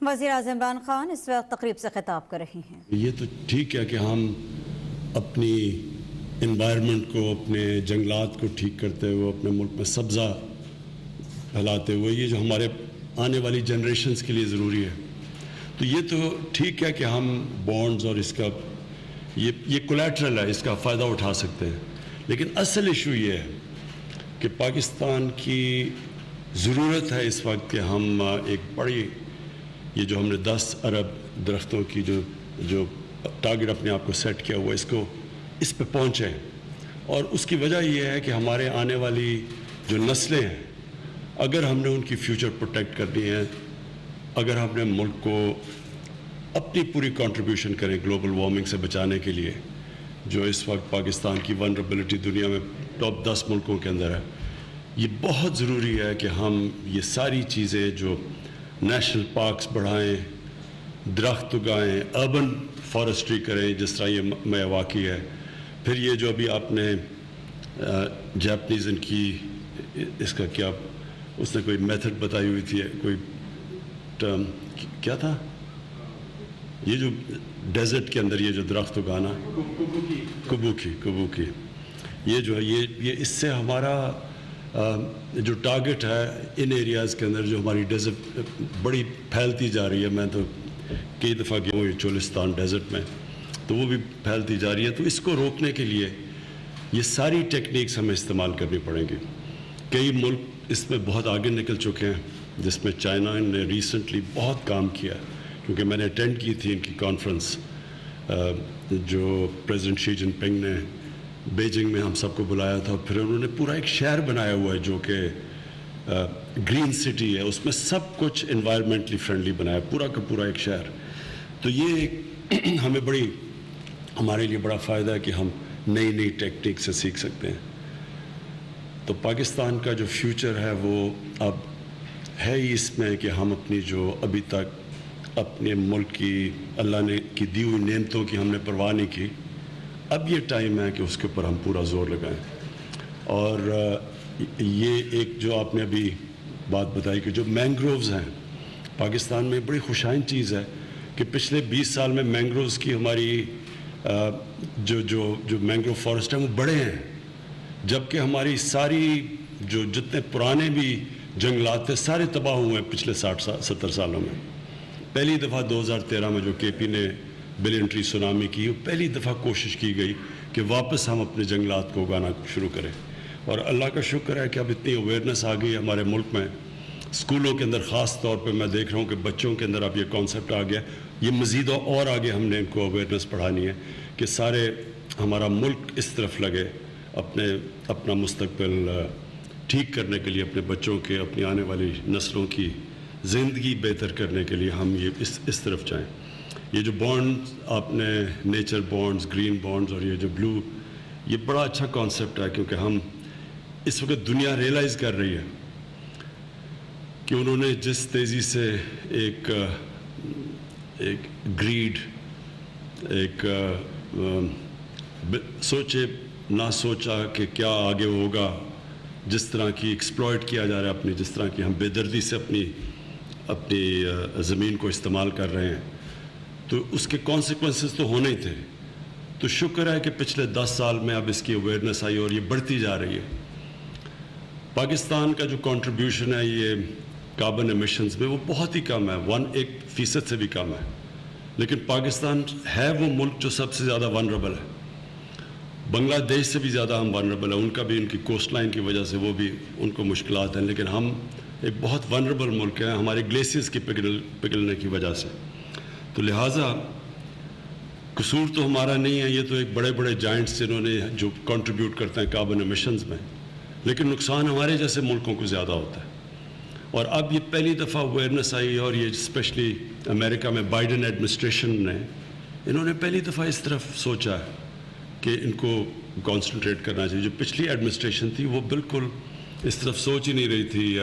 وزیر اعظم عمران خان اس وقت تقریب سے خطاب کر رہے ہیں۔ یہ تو ٹھیک ہے کہ ہم اپنی انوائرمنٹ کو، اپنے جنگلات کو ٹھیک کرتے ہوئے، اپنے ملک میں سبزہ پھیلاتے ہوئے، یہ جو ہمارے آنے والی جنریشنز کے لیے ضروری ہے، تو یہ تو ٹھیک ہے کہ ہم بانڈز اور اس کا یہ کولیٹرل ہے، اس کا فائدہ اٹھا سکتے ہیں، لیکن اصل ایشو یہ ہے کہ پاکستان کی ضرورت ہے اس وقت کہ ہم ایک بڑی، یہ جو ہم نے 10 ارب درختوں کی جو ٹارگٹ اپنے آپ کو سیٹ کیا ہوا، اس پہ پہنچیں، اور اس کی وجہ یہ ہے کہ ہمارے آنے والی جو نسلیں ہیں، اگر ہم نے ان کی فیوچر پروٹیکٹ کرنی ہے، اگر ہم نے ملک کو اپنی پوری کنٹریبیوشن کریں گلوبل وارمنگ سے بچانے کے لیے، جو اس وقت پاکستان کی ونربلٹی دنیا میں ٹاپ 10 ملکوں کے اندر ہے، یہ بہت ضروری ہے کہ ہم یہ ساری چیزیں جو نیشنل پارکس بڑھائیں، درخت اگائیں، اربن فارسٹری کریں، جس طرح یہ میاواکی ہے، پھر یہ جو ابھی آپ نے جاپنیز ان کی اس کا کیا، اس نے کوئی میتھڈ بتائی ہوئی تھی، کوئی ٹرم کیا تھا، یہ جو ڈیزرٹ کے اندر یہ جو درخت اگانا، کبوکی، یہ جو ہے یہ اس سے ہمارا جو ٹارگٹ ہے ان ایریاز کے اندر، جو ہماری ڈیزرٹ بڑی پھیلتی جا رہی ہے، میں تو کئی دفعہ گیا ہوں چولستان ڈیزرٹ میں، تو وہ بھی پھیلتی جا رہی ہے، تو اس کو روکنے کے لیے یہ ساری ٹیکنیکس ہمیں استعمال کرنی پڑیں گی۔ کئی ملک اس میں بہت آگے نکل چکے ہیں، جس میں چائنا نے ریسنٹلی بہت کام کیا، کیونکہ میں نے اٹینڈ کی تھی ان کی کانفرنس، جو پریزیڈنٹ شی جن پنگ نے بیجنگ میں ہم سب کو بلایا تھا، پھر انہوں نے پورا ایک شہر بنایا ہوا ہے جو کہ گرین سٹی ہے، اس میں سب کچھ انوائرمنٹلی فرینڈلی بنایا، پورا کا پورا ایک شہر۔ تو یہ ہمیں ہمارے لیے بڑا فائدہ ہے کہ ہم نئی ٹیکنیک سے سیکھ سکتے ہیں۔ تو پاکستان کا جو فیوچر ہے وہ اب ہے ہی اس میں کہ ہم اپنی جو ابھی تک اپنے ملک کی اللہ نے کی دی ہوئی نعمتوں کی ہم نے پرواہ نہیں کی، اب یہ ٹائم ہے کہ اس کے اوپر ہم پورا زور لگائیں۔ اور یہ ایک جو آپ نے ابھی بات بتائی کہ جو مینگرووز ہیں پاکستان میں، بڑی خوشائن چیز ہے کہ پچھلے 20 سال میں مینگرووز کی ہماری جو مینگروو فارسٹ ہیں وہ بڑے ہیں، جبکہ ہماری ساری جتنے پرانے بھی جنگلات تھے سارے تباہ ہوئے ہیں پچھلے 60-70 سالوں میں۔ پہلی دفعہ 2013 میں جو کے پی نے بلین ٹری سونامی کی، وہ پہلی دفعہ کوشش کی گئی کہ واپس ہم اپنے جنگلات کو اگانا شروع کریں، اور اللہ کا شکر ہے کہ اب اتنی اویئرنیس آ گئی ہمارے ملک میں، اسکولوں کے اندر خاص طور پہ میں دیکھ رہا ہوں کہ بچوں کے اندر اب یہ کانسیپٹ آ گیا، یہ مزید اور آگے ہم نے ان کو اویئرنیس پڑھانی ہے کہ سارے ہمارا ملک اس طرف لگے، اپنا مستقبل ٹھیک کرنے کے لیے، اپنے بچوں کے، اپنی آنے والی نسلوں کی زندگی بہتر کرنے کے لیے ہم یہ اس طرف جائیں۔ یہ جو بانڈز آپ نے نیچر بانڈز، گرین بانڈز اور یہ جو بلو، یہ بڑا اچھا کانسیپٹ ہے، کیونکہ ہم اس وقت دنیا ریئلائز کر رہی ہے کہ انہوں نے جس تیزی سے ایک گریڈ، ایک سوچے نہ سوچا کہ کیا آگے ہوگا، جس طرح کی ایکسپلائٹ کیا جا رہا ہے اپنی، جس طرح کی ہم بے دردی سے اپنی زمین کو استعمال کر رہے ہیں، تو اس کے کانسیکوینسز تو ہونے ہی تھے۔ تو شکر ہے کہ پچھلے 10 سال میں اب اس کی اویئرنیس آئی اور یہ بڑھتی جا رہی ہے۔ پاکستان کا جو کنٹریبیوشن ہے یہ کاربن ایمیشنز میں وہ بہت ہی کم ہے، 1% سے بھی کم ہے، لیکن پاکستان ہے وہ ملک جو سب سے زیادہ ونربل ہے۔ بنگلہ دیش سے بھی زیادہ ہم ونربل ہیں، ان کا بھی ان کی کوسٹ لائن کی وجہ سے وہ بھی ان کو مشکلات ہیں، لیکن ہم ایک بہت ونربل ملک ہیں ہمارے گلیشیئرز کی پگھلنے کی وجہ سے۔ تو لہٰذا قصور تو ہمارا نہیں ہے، یہ تو ایک بڑے جائنٹس جنہوں نے جو کنٹریبیوٹ کرتے ہیں کاربن ایمیشنز میں، لیکن نقصان ہمارے جیسے ملکوں کو زیادہ ہوتا ہے۔ اور اب یہ پہلی دفعہ اویئرنیس آئی، اور یہ اسپیشلی امریکہ میں بائیڈن ایڈمنسٹریشن نے، انہوں نے پہلی دفعہ اس طرف سوچا ہے کہ ان کو کانسنٹریٹ کرنا چاہیے۔ جو پچھلی ایڈمنسٹریشن تھی وہ بالکل اس طرف سوچ ہی نہیں رہی تھی،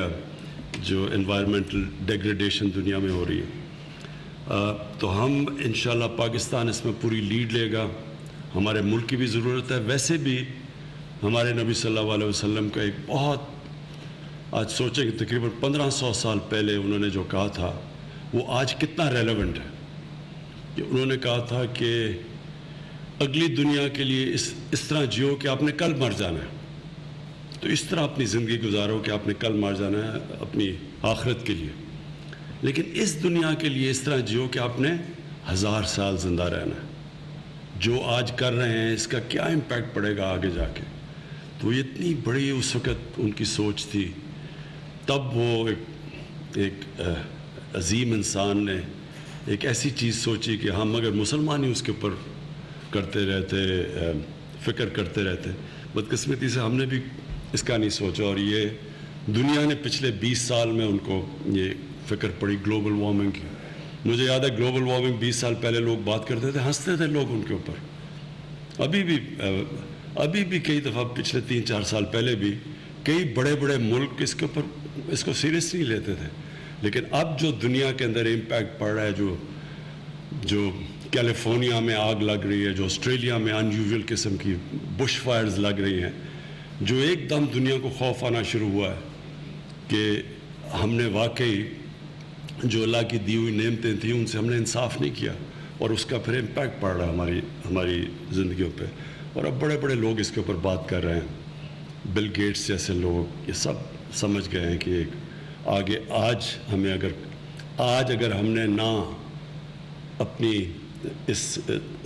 جو انوائرمنٹل ڈیگریڈیشن دنیا میں ہو رہی ہے۔ تو ہم انشاءاللہ پاکستان اس میں پوری لیڈ لے گا، ہمارے ملک کی بھی ضرورت ہے۔ ویسے بھی ہمارے نبی صلی اللہ علیہ وسلم کا ایک بہت، آج سوچیں کہ تقریباً 1500 سال پہلے انہوں نے جو کہا تھا وہ آج کتنا ریلیونٹ ہے. کہ انہوں نے کہا تھا کہ اگلی دنیا کے لیے اس طرح جیو کہ آپ نے کل مر جانا ہے. تو اس طرح اپنی زندگی گزارو کہ آپ نے کل مر جانا ہے اپنی آخرت کے لیے. لیکن اس دنیا کے لیے اس طرح جیو کہ آپ نے 1000 سال زندہ رہنا ہے. جو آج کر رہے ہیں اس کا کیا امپیکٹ پڑے گا آگے جا کے. تو اتنی بڑی اس وقت ان کی سوچ تھی. تب وہ ایک عظیم انسان نے ایک ایسی چیز سوچی کہ ہم اگر مسلمان ہی اس کے اوپر کرتے رہتے، فکر کرتے رہتے. بدقسمتی سے ہم نے بھی اس کا نہیں سوچا، اور یہ دنیا نے پچھلے 20 سال میں ان کو یہ فکر پڑی گلوبل وارمنگ کی. مجھے یاد ہے گلوبل وارمنگ 20 سال پہلے لوگ بات کرتے تھے، ہنستے تھے لوگ ان کے اوپر. ابھی بھی کئی دفعہ پچھلے 3-4 سال پہلے بھی کئی بڑے بڑے ملک اس کو سیریس نہیں لیتے تھے. لیکن اب جو دنیا کے اندر امپیکٹ پڑ رہا ہے، جو کیلیفورنیا میں آگ لگ رہی ہے، جو آسٹریلیا میں انیوژل قسم کی بش فائرز لگ رہی ہیں، جو ایک دم دنیا کو خوف آنا شروع ہوا ہے کہ ہم نے واقعی جو اللہ کی دی ہوئی نعمتیں تھیں ان سے ہم نے انصاف نہیں کیا، اور اس کا پھر امپیکٹ پڑ رہا ہے ہماری زندگیوں پہ. اور اب بڑے بڑے لوگ اس کے اوپر بات کر رہے ہیں. بل گیٹس جیسے لوگ یہ سب سمجھ گئے ہیں کہ آگے اگر ہم نے نہ اپنی اس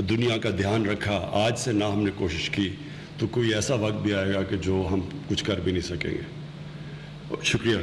دنیا کا دھیان رکھا، آج سے نہ ہم نے کوشش کی، تو کوئی ایسا وقت بھی آئے گا کہ جو ہم کچھ کر بھی نہیں سکیں گے. شکریہ.